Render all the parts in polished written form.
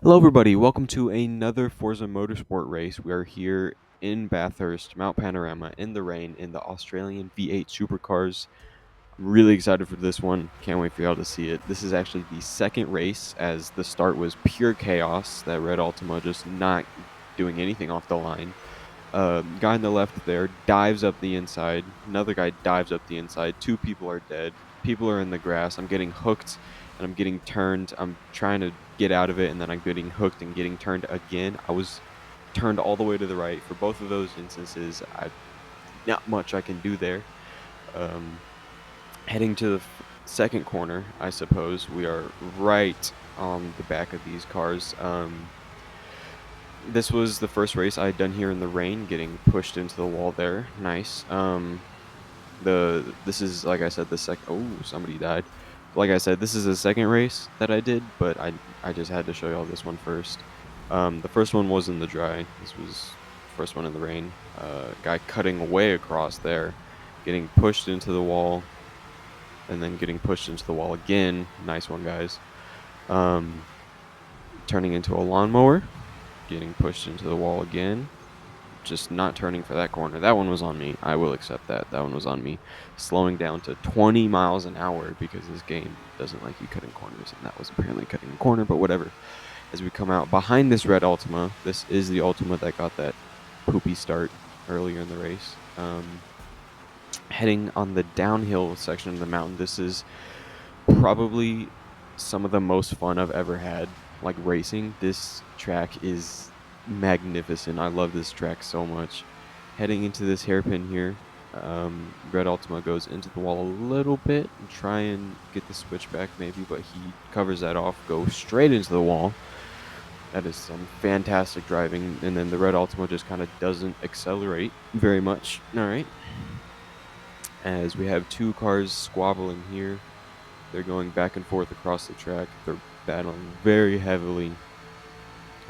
Hello everybody, welcome to another Forza Motorsport race. We are here in Bathurst, Mount Panorama, in the rain, in the Australian V8 supercars. I'm really excited for this one, can't wait for y'all to see it. This is actually the second race, as the start was pure chaos, that red Ultima just not doing anything off the line. Guy on the left there dives up the inside, another guy dives up the inside, two people are dead, people are in the grass, I'm getting hooked and I'm getting turned, I'm trying to get out of it and then I'm getting hooked and getting turned again. I was turned all the way to the right for both of those instances. Not much I can do there. Heading to the second corner, I suppose. We are right on the back of these cars. This was the first race I had done here in the rain, getting pushed into the wall there. Nice. This is, like I said, the second. Oh, somebody died. Like I said, this is the second race that I did, but I just had to show y'all this one first. The first one was in the dry. This was the first one in the rain. Guy cutting way across there, getting pushed into the wall, and then getting pushed into the wall again. Nice one, guys. Turning into a lawnmower, getting pushed into the wall again. Just not turning for that corner. That one was on me. I will accept that. That one was on me. Slowing down to 20 miles an hour because this game doesn't like you cutting corners, and that was apparently cutting a corner, but whatever. As we come out behind this red Ultima, this is the Ultima that got that poopy start earlier in the race. Heading on the downhill section of the mountain, this is probably some of the most fun I've ever had, like racing. This track is magnificent. I love this track so much. Heading into this hairpin here, red Ultima goes into the wall a little bit and try and get the switchback maybe, but he covers that off, goes straight into the wall. That is some fantastic driving, and then the red Ultima just kind of doesn't accelerate very much. All right. As we have two cars squabbling here, they're going back and forth across the track. They're battling very heavily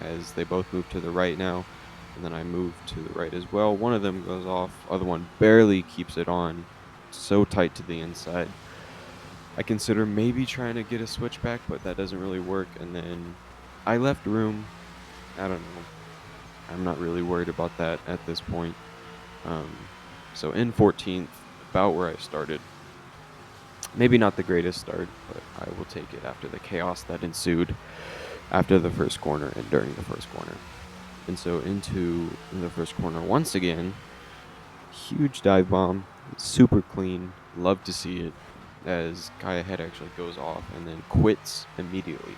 as they both move to the right now, and then I move to the right as well. One of them goes off, other one barely keeps it on, so tight to the inside. I consider maybe trying to get a switchback, but that doesn't really work, and then I left room. I don't know. I'm not really worried about that at this point. So in 14th, about where I started. Maybe not the greatest start, but I will take it after the chaos that ensued after the first corner and during the first corner. And so into the first corner once again, huge dive bomb, super clean, love to see it, as guy ahead actually goes off and then quits immediately.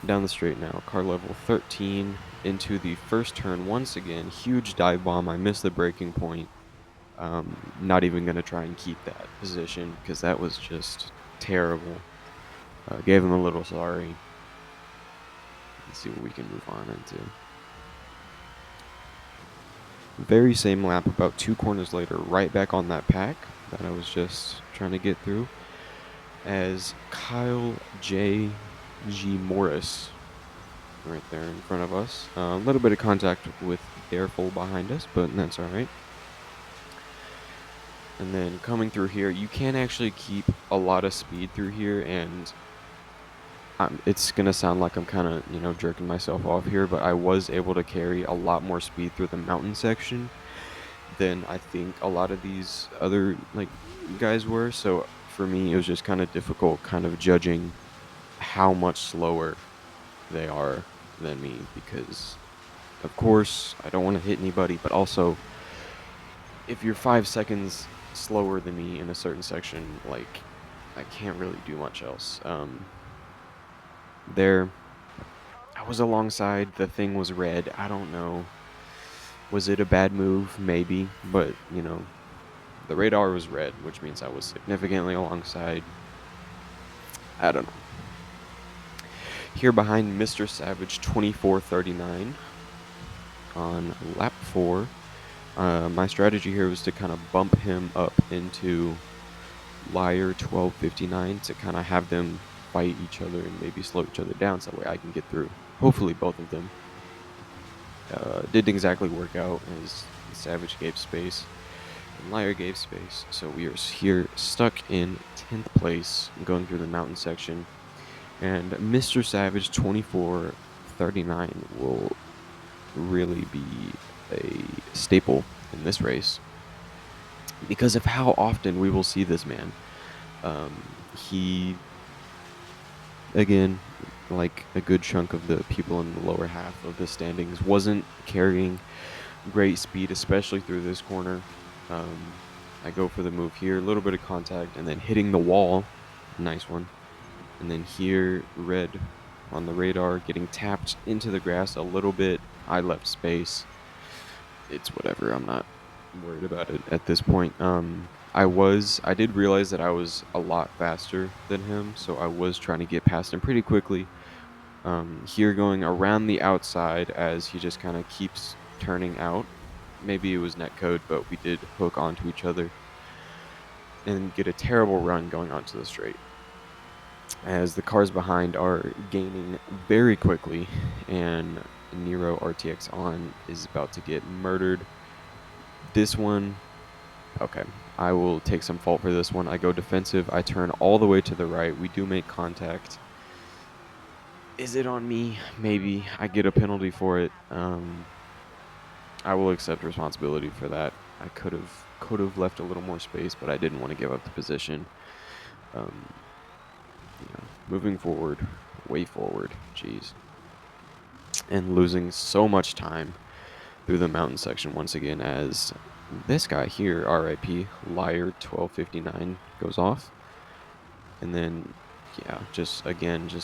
Down the straight now, car level 13 into the first turn once again, huge dive bomb. I missed the braking point. Not even going to try and keep that position because that was just terrible. Gave him a little sorry. Let's see what we can move on into. Very same lap, about 2 corners later, right back on that pack that I was just trying to get through, as Kyle J. G. Morris right there in front of us. A little bit of contact with Airful behind us, but that's alright. And then coming through here, you can actually keep a lot of speed through here, and it's going to sound like I'm kind of, jerking myself off here, but I was able to carry a lot more speed through the mountain section than I think a lot of these other, guys were. So for me, it was just kind of difficult kind of judging how much slower they are than me, because, of course, I don't want to hit anybody, but also, if you're 5 seconds slower than me in a certain section, I can't really do much else. There, I was alongside, the thing was red, I don't know, was it a bad move? Maybe, but, the radar was red, which means I was significantly alongside. I don't know. Here behind Mr. Savage 2439 on lap 4. My strategy here was to kind of bump him up into Liar 1259 to kind of have them fight each other and maybe slow each other down so that way I can get through. Hopefully both of them. Didn't exactly work out as Savage gave space. Liar gave space, so we are here stuck in 10th place, going through the mountain section. And Mr. Savage 2439 will really be a staple in this race because of how often we will see this man. He, again, like a good chunk of the people in the lower half of the standings, wasn't carrying great speed, especially through this corner. I go for the move here, a little bit of contact, and then hitting the wall. Nice one. And then here, red on the radar, getting tapped into the grass a little bit. I left space. It's whatever. I'm not worried about it at this point. I did realize that I was a lot faster than him, so I was trying to get past him pretty quickly. Here going around the outside as he just kind of keeps turning out. Maybe it was netcode, but we did hook onto each other and get a terrible run going onto the straight. As the cars behind are gaining very quickly, and Nero RTX on is about to get murdered. This one, okay, I will take some fault for this one. I go defensive. I turn all the way to the right. We do make contact. Is it on me? Maybe. I get a penalty for it. I will accept responsibility for that. I could have left a little more space, but I didn't want to give up the position. Moving forward, way forward, jeez, and losing so much time through the mountain section once again as this guy here, RIP, Liar 1259, goes off. And then, yeah, just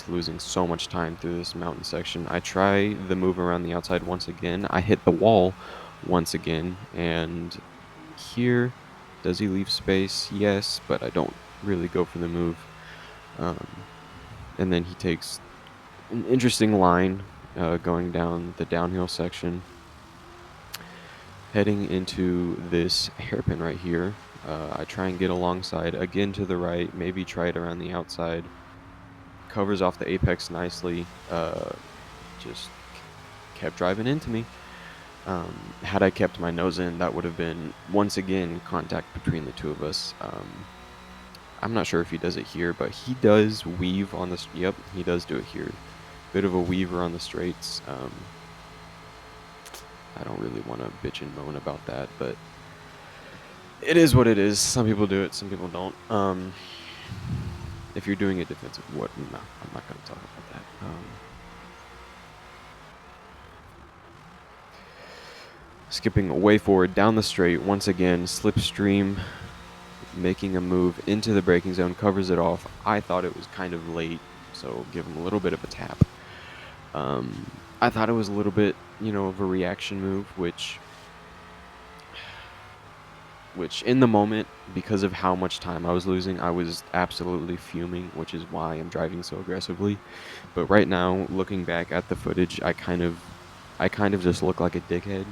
losing so much time through this mountain section. I try the move around the outside once again. I hit the wall once again, and here, does he leave space? Yes, but I don't really go for the move. And then he takes an interesting line going down the downhill section, heading into this hairpin right here. I try and get alongside, again to the right, maybe try it around the outside. Covers off the apex nicely, just kept driving into me. Had I kept my nose in, that would have been, once again, contact between the two of us. I'm not sure if he does it here, but he does weave on the... Yep, he does do it here. Bit of a weaver on the straights. I don't really want to bitch and moan about that, but it is what it is. Some people do it, some people don't. If you're doing it defensive, no, I'm not going to talk about that. Skipping way forward down the straight, once again, slipstream, making a move into the braking zone, covers it off. I thought it was kind of late, so give him a little bit of a tap. I thought it was a little bit, of a reaction move, which in the moment, because of how much time I was losing, I was absolutely fuming, which is why I'm driving so aggressively. But right now, looking back at the footage, I kind of just look like a dickhead.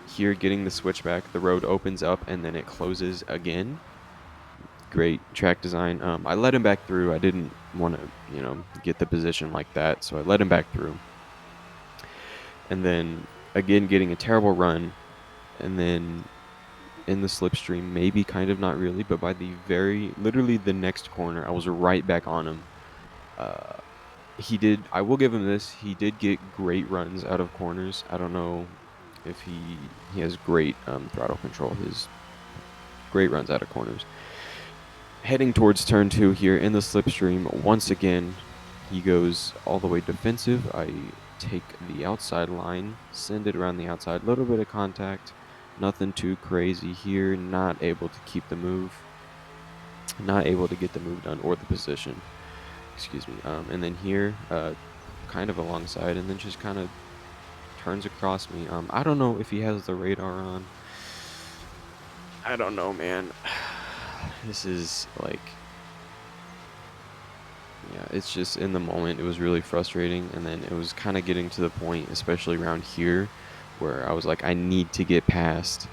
Here, getting the switchback, the road opens up and then it closes again. Great track design. I let him back through. I didn't want to, get the position like that, so I let him back through. And then, again, getting a terrible run. And then in the slipstream, maybe kind of, not really, but by literally the next corner, I was right back on him. I will give him this, he did get great runs out of corners. I don't know if he has great throttle control. His great runs out of corners. Heading towards turn 2 here in the slipstream, once again, he goes all the way defensive. I take the outside line, send it around the outside, a little bit of contact, nothing too crazy here, not able to keep the move, not able to get the move done or the position, excuse me. And then here, kind of alongside, and then just kind of turns across me. I don't know if he has the radar on. I don't know, man. This is like, yeah, it's just in the moment, it was really frustrating. And then it was kind of getting to the point, especially around here, where I was like, I need to get past.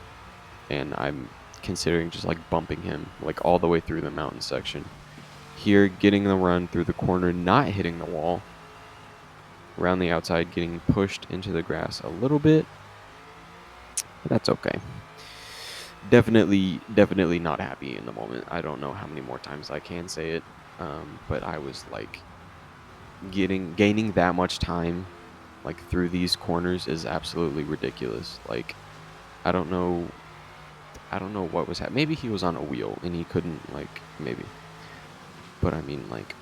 And I'm considering just like bumping him like all the way through the mountain section. Here, getting the run through the corner, not hitting the wall. Around the outside, getting pushed into the grass a little bit. But that's okay. definitely not happy in the moment. I don't know how many more times I can say it, but I was like gaining that much time like through these corners is absolutely ridiculous. Like I don't know I don't know what was happening. Maybe he was on a wheel and he couldn't like maybe. But I mean like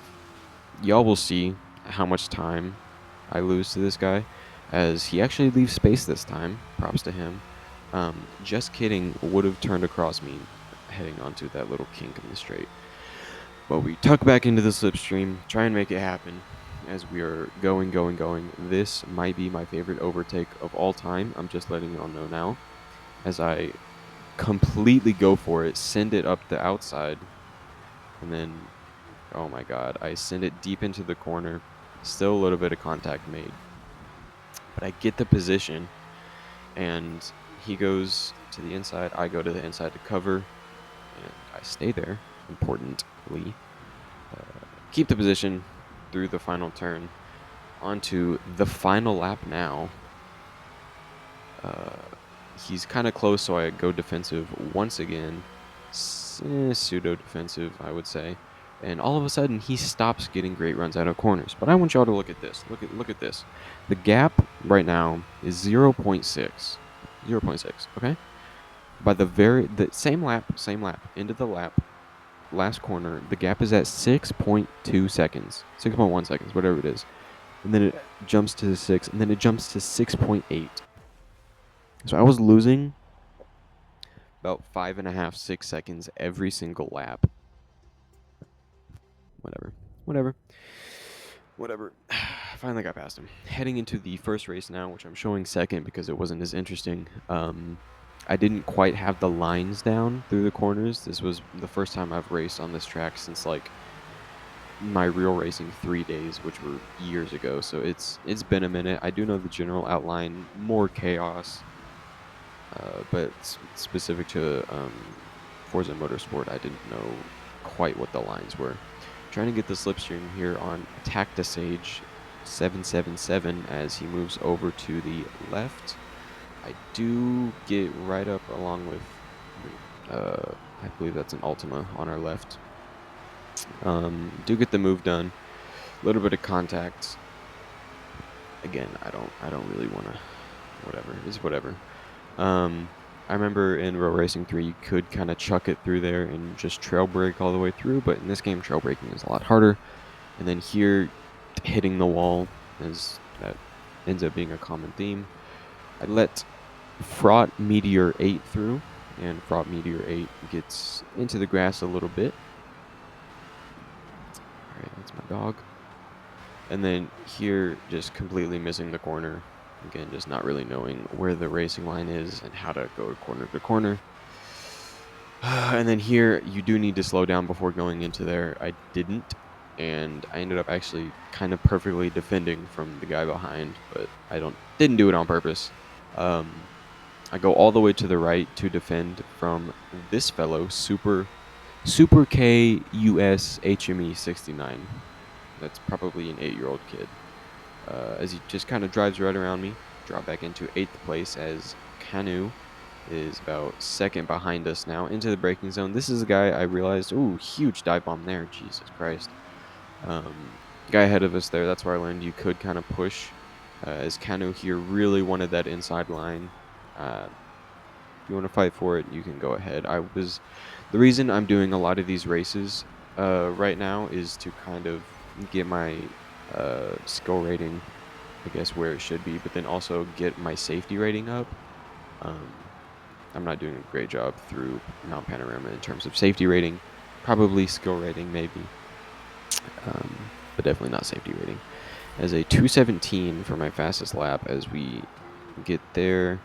y'all will see how much time I lose to this guy as he actually leaves space this time. Props to him. Just kidding, would have turned across me heading onto that little kink in the straight. But we tuck back into the slipstream, try and make it happen as we are going. This might be my favorite overtake of all time. I'm just letting y'all know now as I completely go for it, send it up the outside, and then, oh my god, I send it deep into the corner. Still a little bit of contact made. But I get the position, and he goes to the inside, I go to the inside to cover, and I stay there, importantly. Keep the position through the final turn. Onto the final lap now. He's kind of close, so I go defensive once again. Pseudo defensive, I would say. And all of a sudden, he stops getting great runs out of corners. But I want y'all to look at this. Look at this. The gap right now is 0.6. 0.6, okay? By the same lap, into the lap, last corner, the gap is at 6.2 seconds. 6.1 seconds, whatever it is. And then it jumps to 6, and then it jumps to 6.8. So I was losing about 5.5, 6 seconds every single lap. Whatever. Finally got past him. Heading into the first race now, which I'm showing second because it wasn't as interesting. I didn't quite have the lines down through the corners. This was the first time I've raced on this track since like my real racing 3 days, which were years ago. So it's been a minute. I do know the general outline, more chaos, but specific to Forza Motorsport, I didn't know quite what the lines were. Trying to get the slipstream here on Tactisage 777 as he moves over to the left. I do get right up along with, I believe that's an Altima on our left. Do get the move done. A little bit of contact. Again, I don't really want to. Whatever, it's whatever. I remember in Road Racing 3, you could kind of chuck it through there and just trail brake all the way through, but in this game, trail braking is a lot harder. And then here, hitting the wall, that ends up being a common theme. I let Fraught Meteor 8 through, and Fraught Meteor 8 gets into the grass a little bit. Alright, that's my dog. And then here, just completely missing the corner. Again, just not really knowing where the racing line is and how to go corner to corner. And then here, you do need to slow down before going into there. I didn't, and I ended up actually kind of perfectly defending from the guy behind, but I didn't do it on purpose. I go all the way to the right to defend from this fellow, Super K US HME 69. That's probably an 8-year-old kid. As he just kind of drives right around me, drop back into 8th place as Canu is about second behind us now into the braking zone. This is a guy I realized, ooh, huge dive bomb there, Jesus Christ. Guy ahead of us there, that's where I learned you could kind of push, as Canu here really wanted that inside line. If you want to fight for it, you can go ahead. The reason I'm doing a lot of these races right now is to kind of get my skill rating, I guess, where it should be, but then also get my safety rating up. I'm not doing a great job through Mount Panorama in terms of safety rating. Probably skill rating, maybe, but definitely not safety rating. As a 2:17 for my fastest lap, as we get there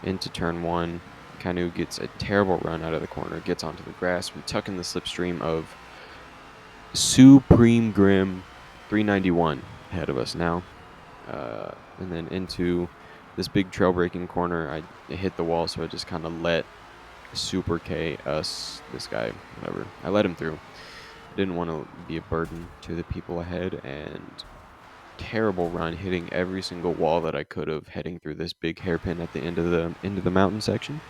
into turn 1, Canu gets a terrible run out of the corner, gets onto the grass. We tuck in the slipstream of Supreme Grim 391 ahead of us now. And then into this big trail braking corner, I hit the wall, so I just kind of let Super K, this guy, whatever, I let him through. I didn't want to be a burden to the people ahead, and terrible run, hitting every single wall that I could have, heading through this big hairpin at the end of the mountain section.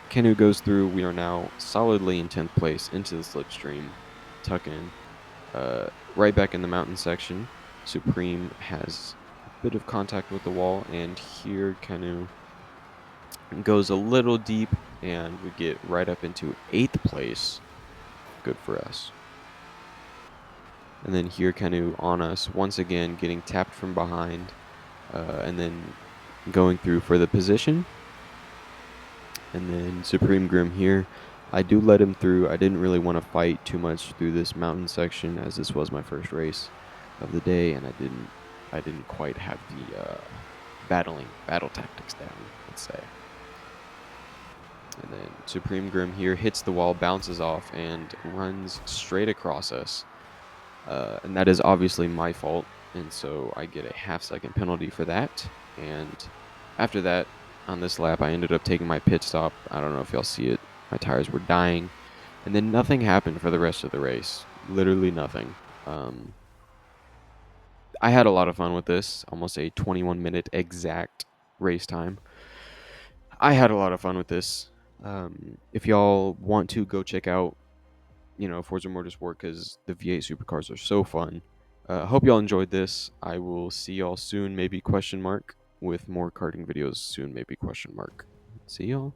Canoe goes through. We are now solidly in 10th place into the slipstream, tuck in. Right back in the mountain section, Supreme has a bit of contact with the wall, and here Canoe goes a little deep, and we get right up into 8th place. Good for us. And then here Canoe on us, once again getting tapped from behind, and then going through for the position. And then Supreme Grim here, I do let him through. I didn't really want to fight too much through this mountain section, as this was my first race of the day, and I didn't quite have the battle tactics down, let's say. And then Supreme Grim here hits the wall, bounces off, and runs straight across us. And that is obviously my fault, and so I get a half-second penalty for that. And after that, on this lap, I ended up taking my pit stop. I don't know if y'all see it. My tires were dying. And then nothing happened for the rest of the race. Literally nothing. I had a lot of fun with this. Almost a 21-minute exact race time. I had a lot of fun with this. If y'all want to go check out, Forza Motorsport, because the V8 supercars are so fun. Hope y'all enjoyed this. I will see y'all soon, maybe question mark, with more karting videos soon, maybe question mark. See y'all.